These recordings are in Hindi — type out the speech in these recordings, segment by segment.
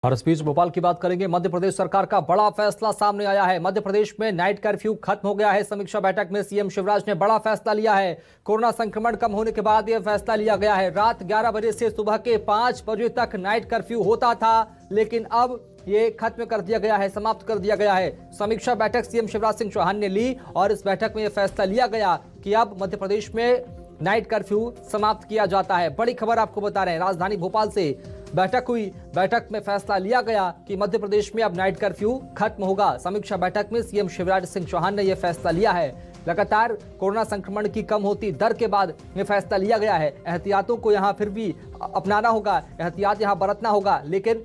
और इस बीच भोपाल की बात करेंगे। मध्य प्रदेश सरकार का बड़ा फैसला सामने आया है। मध्य प्रदेश में नाइट कर्फ्यू खत्म हो गया है। समीक्षा बैठक में सीएम शिवराज ने बड़ा फैसला लिया है। कोरोना संक्रमण कम होने के बाद यह फैसला लिया गया है। रात 11 बजे से सुबह के 5 बजे तक नाइट कर्फ्यू होता था, लेकिन अब ये खत्म कर दिया गया है, समाप्त कर दिया गया है। समीक्षा बैठक सीएम शिवराज सिंह चौहान ने ली और इस बैठक में यह फैसला लिया गया कि अब मध्य प्रदेश में नाइट कर्फ्यू समाप्त किया जाता है। बड़ी खबर आपको बता रहे हैं, राजधानी भोपाल से बैठक हुई। बैठक में फैसला लिया गया कि मध्य प्रदेश में अब नाइट कर्फ्यू खत्म होगा। समीक्षा बैठक में सीएम शिवराज सिंह चौहान ने यह फैसला लिया है। लगातार कोरोना संक्रमण की कम होती दर के बाद यह फैसला लिया गया है। एहतियातों को यहां फिर भी अपनाना होगा, एहतियात यहां बरतना होगा, लेकिन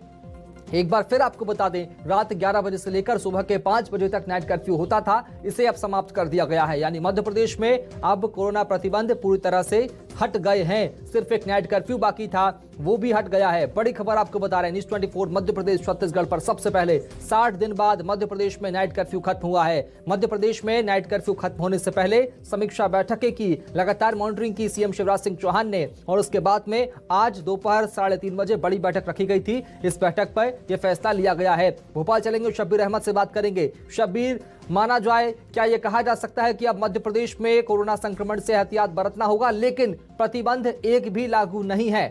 एक बार फिर आपको बता दें, रात 11 बजे से लेकर सुबह के 5 बजे तक नाइट कर्फ्यू होता था, इसे अब समाप्त कर दिया गया है। यानी मध्य प्रदेश में अब कोरोना प्रतिबंध पूरी तरह से हट गए हैं। सिर्फ एक नाइट कर्फ्यू बाकी था, वो भी हट गया है। बड़ी खबर आपको बता रहे हैं, न्यूज़ 24 मध्य प्रदेश छत्तीसगढ़ पर सबसे पहले 60 दिन बाद मध्य प्रदेश में नाइट कर्फ्यू खत्म हुआ है। मध्य प्रदेश में नाइट कर्फ्यू खत्म होने से पहले समीक्षा बैठकें की, लगातार मॉनिटरिंग की सीएम शिवराज सिंह चौहान ने, और उसके बाद में आज दोपहर 3:30 बजे बड़ी बैठक रखी गई थी। इस बैठक पर यह फैसला लिया गया है। भोपाल चलेंगे, शब्बीर अहमद से बात करेंगे। शब्बीर, माना जाए, क्या यह कहा जा सकता है कि अब मध्य प्रदेश में कोरोना संक्रमण से एहतियात बरतना होगा, लेकिन प्रतिबंध एक भी लागू नहीं है?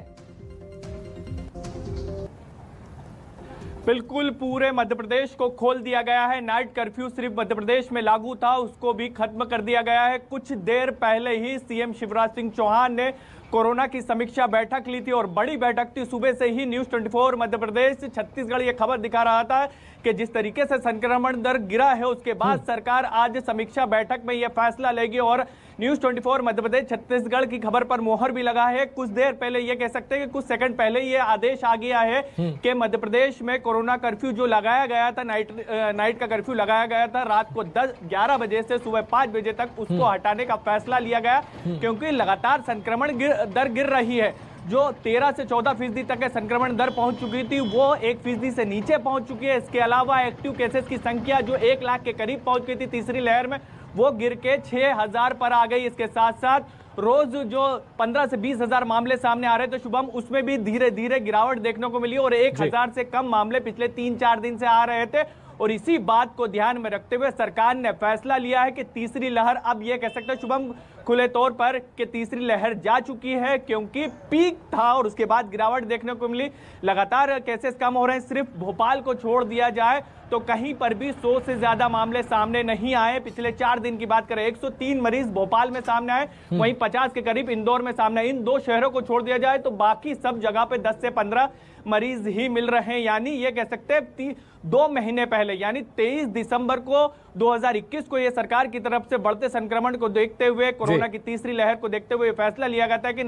बिल्कुल, पूरे मध्य प्रदेश को खोल दिया गया है। नाइट कर्फ्यू सिर्फ मध्य प्रदेश में लागू था, उसको भी खत्म कर दिया गया है। कुछ देर पहले ही सीएम शिवराज सिंह चौहान ने कोरोना की समीक्षा बैठक ली थी और बड़ी बैठक थी। सुबह से ही न्यूज़ 24 मध्य प्रदेश छत्तीसगढ़ ये खबर दिखा रहा था कि जिस तरीके से संक्रमण दर गिरा है, उसके बाद सरकार आज समीक्षा बैठक में यह फैसला लेगी। और न्यूज़ 24 मध्य प्रदेश छत्तीसगढ़ की खबर पर मोहर भी लगा है। कुछ देर पहले ये कह सकते हैं कि कुछ सेकंड पहले ये आदेश आ गया है कि मध्य प्रदेश में कोरोना कर्फ्यू जो लगाया गया था, नाइट का कर्फ्यू लगाया गया था रात को 11 बजे से सुबह 5 बजे तक, उसको हटाने का फैसला लिया गया, क्योंकि लगातार संक्रमण दर गिर रही है। जो 13 से 14% तक के संक्रमण दर पहुंच चुकी थी, वो 1% से नीचे पहुंच चुकी है। इसके अलावा एक्टिव केसेस की संख्या जो 1 लाख के करीब पहुंच गई थी तीसरी लहर में, वो गिर के 6000 पर आ गई। इसके साथ साथ रोज जो 15 से 20 हजार मामले सामने आ रहे थे शुभम, उसमें भी धीरे धीरे गिरावट देखने को मिली और 1000 से कम मामले पिछले 3-4 दिन से आ रहे थे। और इसी बात को ध्यान में रखते हुए सरकार ने फैसला लिया है कि तीसरी लहर, अब ये कह सकते हैं शुभम खुले तौर पर कि तीसरी लहर जा चुकी है, क्योंकि पीक था और उसके बाद गिरावट देखने को मिली। लगातार केसेस कम हो रहे हैं। सिर्फ भोपाल को छोड़ दिया जाए तो कहीं पर भी 100 से ज्यादा मामले सामने नहीं आए। पिछले 4 दिन की बात करें, 103 मरीज भोपाल में सामने आए, वहीं 50 के करीब इंदौर में सामने आए। इन 2 शहरों को छोड़ दिया जाए तो बाकी सब जगह पे 10 से 15 मरीज ही मिल रहे हैं। यानी ये कह सकते हैं 2 महीने पहले, यानी 23 दिसंबर को 2021 को ये सरकार की तरफ से बढ़ते संक्रमण को देखते हुए, कोरोना की तीसरी लहर को देखते हुए फैसला लिया गया था कि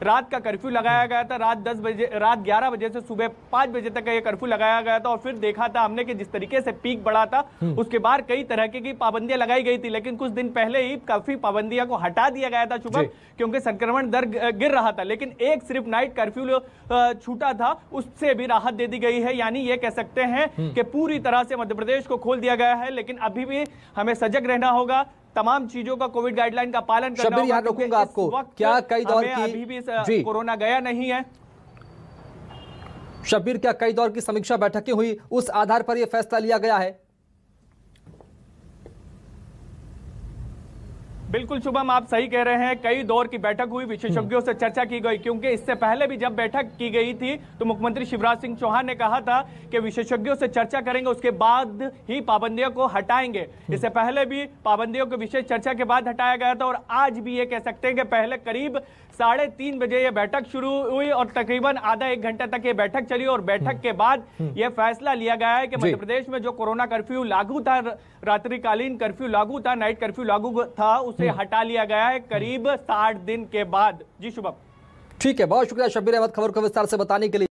रात का कर्फ्यू लगाया गया था। रात 11 बजे से सुबह 5 बजे तक ये कर्फ्यू लगाया गया था। और फिर देखा था हमने कि जिस तरीके से पीक बढ़ा था, उसके बाद कई तरह की पाबंदियां लगाई गई थी, लेकिन कुछ दिन पहले ही काफी पाबंदियों को हटा दिया गया था शुभम, क्योंकि संक्रमण दर गिर रहा था। लेकिन एक सिर्फ नाइट कर्फ्यू छूटा था, उससे भी राहत दे दी गई है। यानी ये कह सकते हैं कि पूरी तरह से मध्य प्रदेश को खोल दिया गया है, लेकिन अभी भी हमें सजग रहना होगा, तमाम चीजों का, कोविड गाइडलाइन का पालन करना होगा। रोकूंगा आपको, क्या कई दौर की अभी भी कोरोना गया नहीं है? शब्बीर, क्या कई दौर की समीक्षा बैठकें हुई, उस आधार पर यह फैसला लिया गया है? बिल्कुल शुभम, आप सही कह रहे हैं। कई दौर की बैठक हुई, विशेषज्ञों से चर्चा की गई, क्योंकि इससे पहले भी जब बैठक की गई थी तो मुख्यमंत्री शिवराज सिंह चौहान ने कहा था कि विशेषज्ञों से चर्चा करेंगे, उसके बाद ही पाबंदियों को हटाएंगे। इससे पहले भी पाबंदियों को विशेष चर्चा के बाद हटाया गया था और आज भी ये कह सकते हैं कि पहले करीब 3:30 बजे ये बैठक शुरू हुई और तकरीबन आधा 1 घंटा तक ये बैठक चली और बैठक के बाद ये फैसला लिया गया है कि मध्य प्रदेश में जो कोरोना कर्फ्यू लागू था, रात्रिकालीन कर्फ्यू लागू था, नाइट कर्फ्यू लागू था, उसे हटा लिया गया है करीब 60 दिन के बाद। जी शुभम। ठीक है, बहुत शुक्रिया शब्बीर अहमद खबर को विस्तार से बताने के लिए।